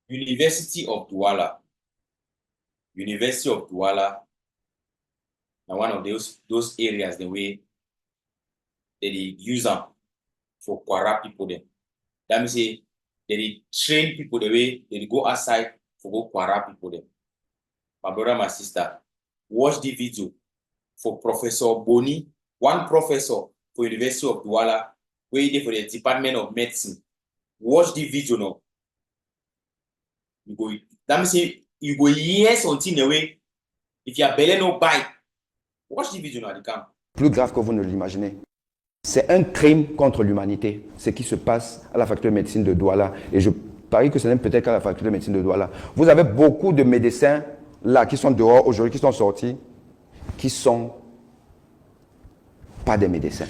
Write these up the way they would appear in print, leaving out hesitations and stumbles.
University of Douala. University of Douala. Now one of those areas the way they use them for Kwara people them. That means they train people the way they go outside for go Kwara people them. My brother, my sister, watch the video for Professor Boni, one professor for University of Douala, waiting for the Department of Medicine. Watch the video now. You go, that means you go years until the way, if your belly no bite, watch the video now, the camp. Plus grave que vous ne l'imaginez. C'est un crime contre l'humanité, ce qui se passe à la faculté de médecine de Douala. Et je parie que ce n'est peut-être qu'à la faculté de médecine de Douala. Vous avez beaucoup de médecins là qui sont dehors aujourd'hui, qui sont sortis, qui ne sont pas des médecins.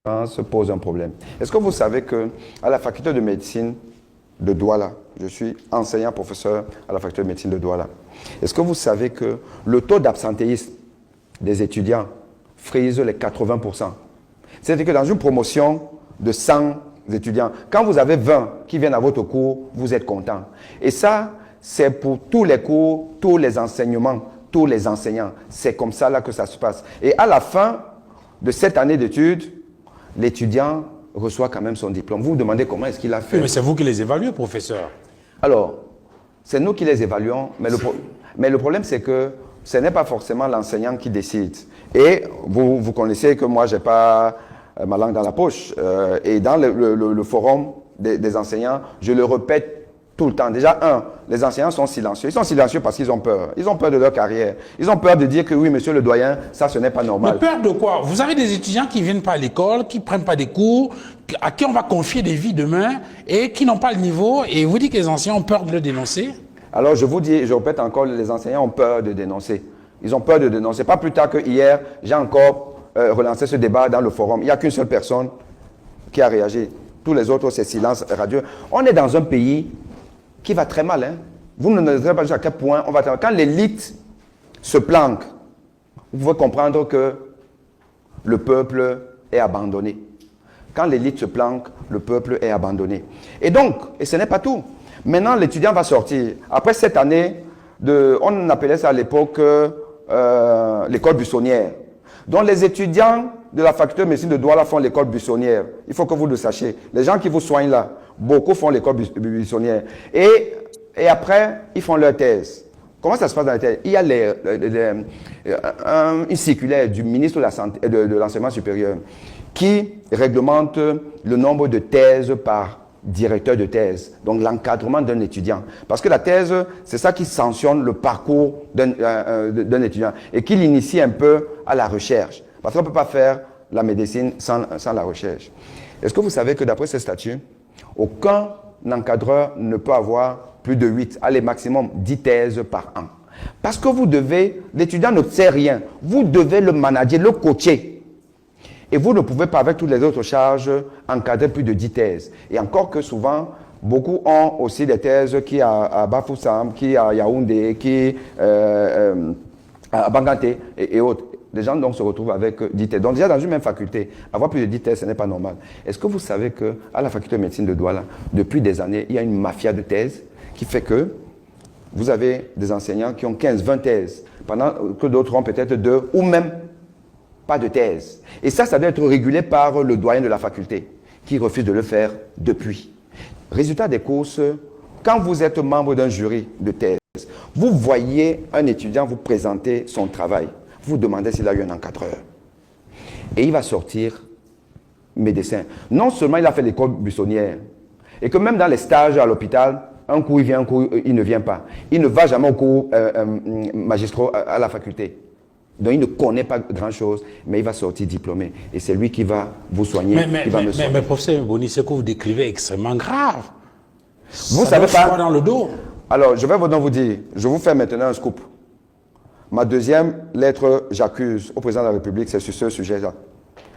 Ça se pose un problème. Est-ce que vous savez qu'à la faculté de médecine de Douala, je suis enseignant professeur à la faculté de médecine de Douala, est-ce que vous savez que le taux d'absentéisme des étudiants frise les 80%? C'est-à-dire que dans une promotion de 100 étudiants, quand vous avez 20 qui viennent à votre cours, vous êtes content. Et ça, c'est pour tous les cours, tous les enseignements, tous les enseignants. C'est comme ça là que ça se passe. Et à la fin de cette année d'études, l'étudiant reçoit quand même son diplôme. Vous vous demandez comment est-ce qu'il a fait. Oui, mais c'est vous qui les évaluez, professeur. Alors, c'est nous qui les évaluons, mais le problème c'est que ce n'est pas forcément l'enseignant qui décide. Et vous connaissez que moi, je n'ai pas ma langue dans la poche. Et dans le forum des enseignants, je le répète tout le temps. Déjà, les enseignants sont silencieux. Ils sont silencieux parce qu'ils ont peur. Ils ont peur de leur carrière. Ils ont peur de dire que oui, monsieur le doyen, ça, ce n'est pas normal. Mais peur de quoi? Vous avez des étudiants qui ne viennent pas à l'école, qui ne prennent pas des cours, à qui on va confier des vies demain et qui n'ont pas le niveau. Et vous dites que les enseignants ont peur de le dénoncer? Alors, je vous dis, je répète encore, les enseignants ont peur de dénoncer. Ils ont peur de dénoncer. Pas plus tard que hier, j'ai encore relancé ce débat dans le forum. Il n'y a qu'une seule personne qui a réagi. Tous les autres, c'est silence radieux. On est dans un pays qui va très mal. Hein? Vous ne savez pas jusqu'à quel point on va très mal. Quand l'élite se planque, vous pouvez comprendre que le peuple est abandonné. Quand l'élite se planque, le peuple est abandonné. Et donc, et ce n'est pas tout. Maintenant, l'étudiant va sortir. Après cette année, on appelait ça à l'époque l'école buissonnière. Donc les étudiants de la faculté de médecine de Douala font l'école buissonnière. Il faut que vous le sachiez. Les gens qui vous soignent là, beaucoup font l'école buissonnière. Et après, ils font leur thèse. Comment ça se passe dans la thèse? Il y a une circulaire du ministre de la Santé, de l'enseignement supérieur qui réglemente le nombre de thèses par directeur de thèse, donc l'encadrement d'un étudiant. Parce que la thèse, c'est ça qui sanctionne le parcours d'un étudiant et qui l'initie un peu à la recherche. Parce qu'on ne peut pas faire la médecine sans la recherche. Est-ce que vous savez que d'après ce statut, aucun encadreur ne peut avoir plus de 8, allez maximum 10 thèses par an. Parce que vous devez, l'étudiant ne sait rien, vous devez le manager, le coacher. Et vous ne pouvez pas, avec toutes les autres charges, encadrer plus de 10 thèses. Et encore que souvent, beaucoup ont aussi des thèses qui à Bafoussam, qui à Yaoundé, qui à Banganté et autres. Les gens donc se retrouvent avec 10 thèses. Donc déjà dans une même faculté, avoir plus de 10 thèses, ce n'est pas normal. Est-ce que vous savez qu'à la faculté de médecine de Douala, depuis des années, il y a une mafia de thèses qui fait que vous avez des enseignants qui ont 15, 20 thèses, pendant que d'autres ont peut-être 2 ou même pas de thèse. Et ça doit être régulé par le doyen de la faculté, qui refuse de le faire depuis. Résultat des courses, quand vous êtes membre d'un jury de thèse, vous voyez un étudiant vous présenter son travail, vous demandez s'il a eu un encadreur. Et il va sortir médecin. Non seulement il a fait l'école buissonnière, et que même dans les stages à l'hôpital, un coup il vient, un coup il ne vient pas. Il ne va jamais au cours magistraux à la faculté. Donc il ne connaît pas grand-chose, mais il va sortir diplômé. Et c'est lui qui va vous soigner, qui va me soigner. Mais professeur Boni, ce que vous décrivez est extrêmement grave. Vous ne savez pas. Dans le dos. Alors, je vais vous dire, je vous fais maintenant un scoop. Ma deuxième lettre, j'accuse au président de la République, c'est sur ce sujet-là.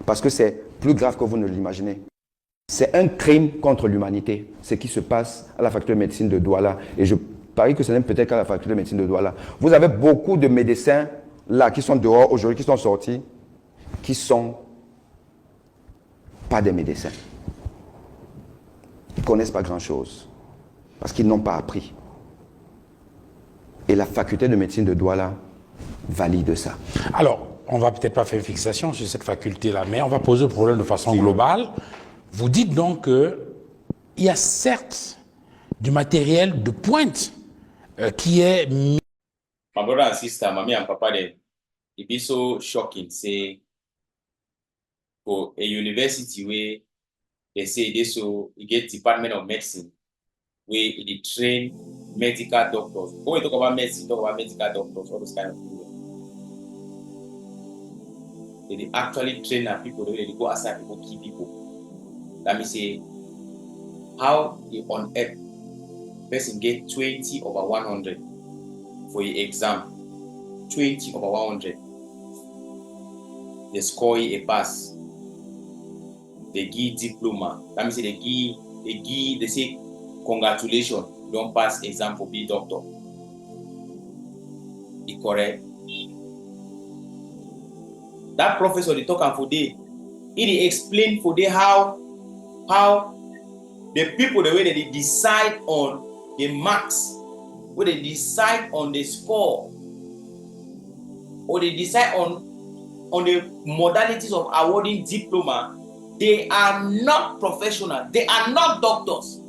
Parce que c'est plus grave que vous ne l'imaginez. C'est un crime contre l'humanité, ce qui se passe à la faculté de médecine de Douala. Et je parie que ce n'est peut-être qu'à la faculté de médecine de Douala. Vous avez beaucoup de médecins là qui sont dehors aujourd'hui, qui sont sortis, qui ne sont pas des médecins. Ils ne connaissent pas grand-chose. Parce qu'ils n'ont pas appris. Et la faculté de médecine de Douala valide ça. Alors, on va peut-être pas faire fixation sur cette faculté-là, mais on va poser le problème de façon globale. Vous dites donc qu'il y a certes du matériel de pointe qui est mis. My brother and sister, mommy and papa, it be so shocking. Say for a university where they say this, so you get Department of Medicine where they train medical doctors. When we talk about medicine, talk about medical doctors, all those kind of things. They actually train our people, they go outside people, key people. Let me say, how on earth person get 20 over 100 for your exam? 20 over 100. They score a pass. They give diploma. Let me say they say congratulations, you don't pass exam for be doctor. It correct? That professor they talk for day, he explain for day how the people the way that they decide on the marks, where they decide on the score, or they decide on the modalities of awarding diploma, they are not professional. They are not doctors.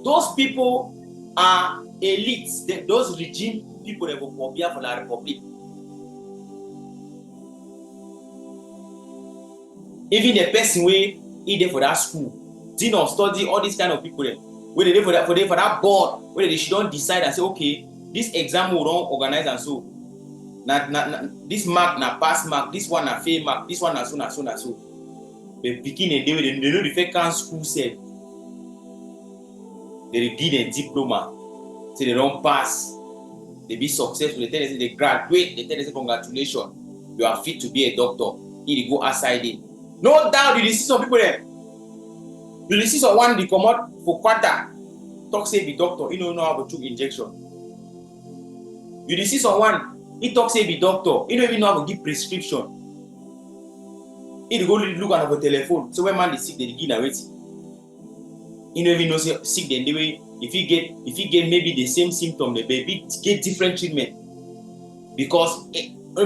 Those people are elites. Those regime people that will compare for the Republic. Even the person where he there for that school, did not study all these kind of people there. Where they for that board, where they should don't decide and say, okay, this exam will don't organize and so. This mark na pass mark, this one na fail mark, this one na so. They begin a day they know the fake school said they did a diploma, so they don't pass, they be successful, they tell them they graduate, they tell them congratulations, you are fit to be a doctor. He go outside it. No doubt you see some people there. You see someone they come out for quarter, talk say be doctor, he don't know how to took injection. You see someone, he talk say be doctor, he don't even know how to give prescription. He go look at the telephone. So when man is sick, they give away. He don't even know say sick then the way if he get maybe the same symptom, the baby get different treatment. Because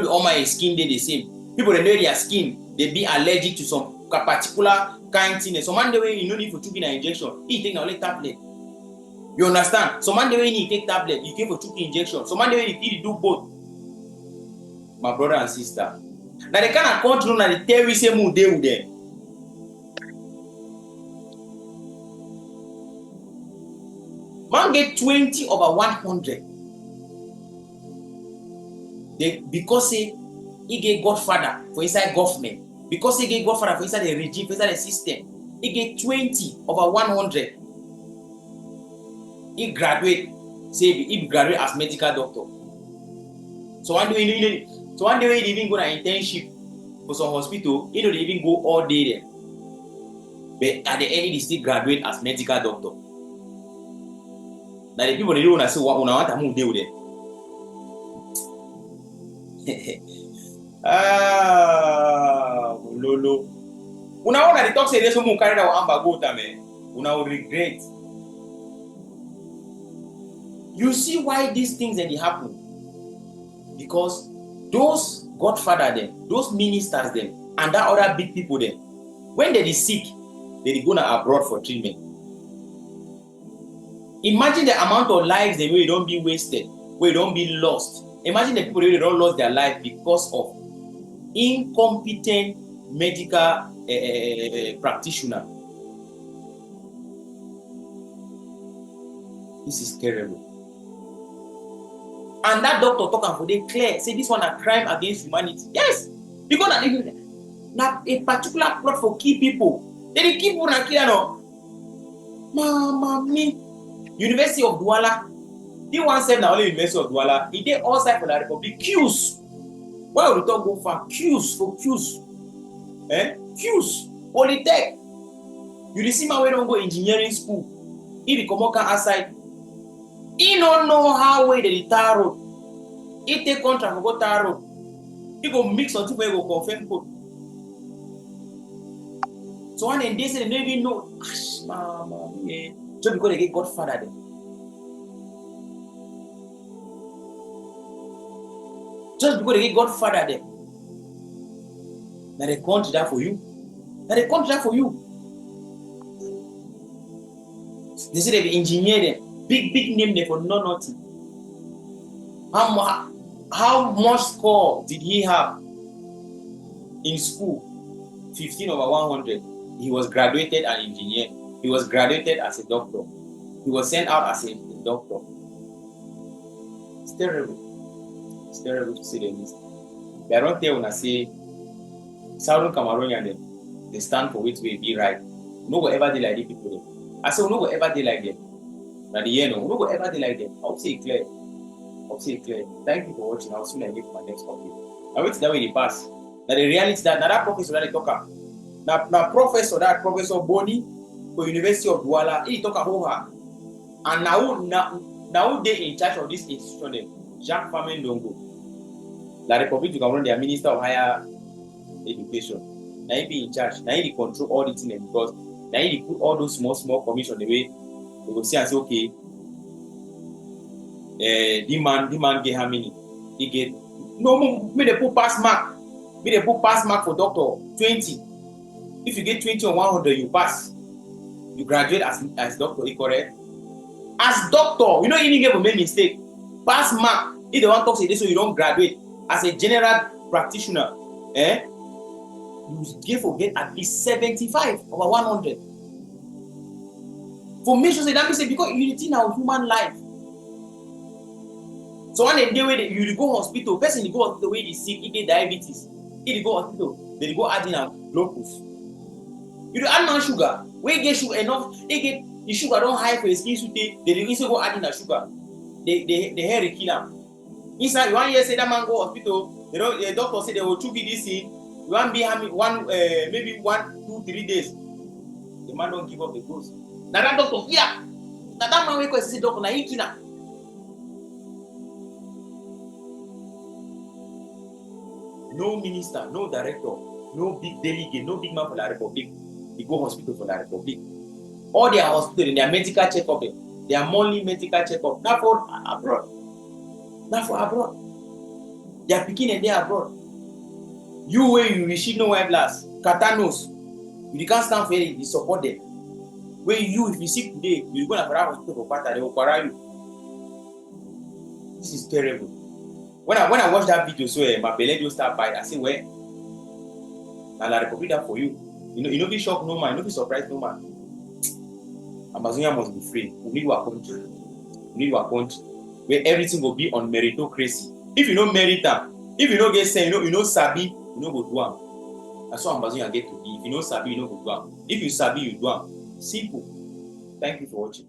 all my skin they the same. People that know their skin, they be allergic to some particular kind thing. So man the way you know need for taking an injection, he take only tablet. You understand? So man the way he take tablet, you give for taking injection. So man the way he do both. My brother and sister. Now they kind of control now the tell we say move there with them. Man get 20 over 100. Because he get Godfather for inside government. Because he get Godfather for inside the regime, for inside the system. He get 20 over 100. He graduate, say he graduate as medical doctor. So one day he even go on an internship for some hospital, he don't even go all day there. But at the end, he still graduate as medical doctor. Now the people they don't want to say what want to move there with them. Lolo. Una want to talk say this one carry that amba go man. Una will regret. You see why these things that they happen? Because those godfather them, those ministers them, and that other big people them, when they is sick, they go abroad for treatment. Imagine the amount of lives they will don't be wasted, where don't be lost. Imagine the people who don't lose their life because of incompetent medical practitioner. This is terrible. And that doctor talking for they clear, say this one a crime against humanity. Yes, because now a particular plot for key people. They keep people and kill no. Mama me. University of Douala. They one said now only University of Douala. It did all side for the Republic. Queues. Why would we talk go for queues for queues? Queues. Polytech. You see my way don't go engineering school. If you come outside. He don't know how way the tar road. He take contract for go tar road. He go mix on two way go confirm code. So when they say they don't even know, mama, yeah. So because they get Godfather them. Just because they get Godfather there. Now they country that for you. Now they country that for you. They say they be engineer them. Big name there for nothing. How much score did he have in school? 15 over 100. He was graduated an engineer. He was graduated as a doctor. He was sent out as a doctor. It's terrible. It's terrible to say the least. But I don't tell when I say Southern Cameroonian, they stand for which way be right. No go ever be like these people. I say no go ever be like them. At the end, no go ever be like them. I'll say it clear. I'll say it clear. Thank you for watching. I'll soon get my next copy. I wait that way they pass. Now the reality that professor that they talk about. Now Professor Boni for University of Douala, he talk about her. And now they in charge of this institution, Jacques Famen Dongo. La République du Cameroun, their Minister of Higher Education. Now he be in charge. Now he control all the things because now he put all those small commission the way they go see and say, okay, the man get how many? He get no me they put pass mark. Me they put pass mark for doctor 20. If you get 20 on 100, you pass. You graduate as doctor, correct? As doctor, you know even get a mistake. Pass mark. If they want to say this, so you don't graduate as a general practitioner, you get at least 75 over 100. For me, that means because unity now human life. So when they way you go hospital, person you go hospital where they sick, he get diabetes. If you go hospital, they go add in a glucose. You do add man sugar. Where you get sugar enough, they get the sugar don't high for his skin to take. They also go add in a sugar. The hair is killer. Inside 1 year say that man go hospital. You know the doctor say they will choke this in. You want be having maybe 1, 2, 3 days. The man don't give up the ghost. Now that doctor, yeah. Now that man wake up say doctor na he killer. No minister, no director, no big delegate, no big man for La Republic. They go hospital for La Republic. All their hospital, their medical checkup, their monthly medical checkup, not for abroad. Not for abroad. They are picking and they are abroad. You where you receive no eyeglass, Katanos, you can't stand for it, you support them. Where you, if you sick today, you go to the hospital for Pata, they will quarrel you. This is terrible. When I watch that video, so my belly just start biting. I say, well, now La Republic that for you. You know, be shocked no man, you know, be surprised no man. Amazonia must be free. We need our country. We need our country where everything will be on meritocracy. If you know merit, if you don't get say, you know sabi, you know go do am. That's what Amazonia get to be. If you know sabi, you know go do am. If you sabi, you do am. Simple. Thank you for watching.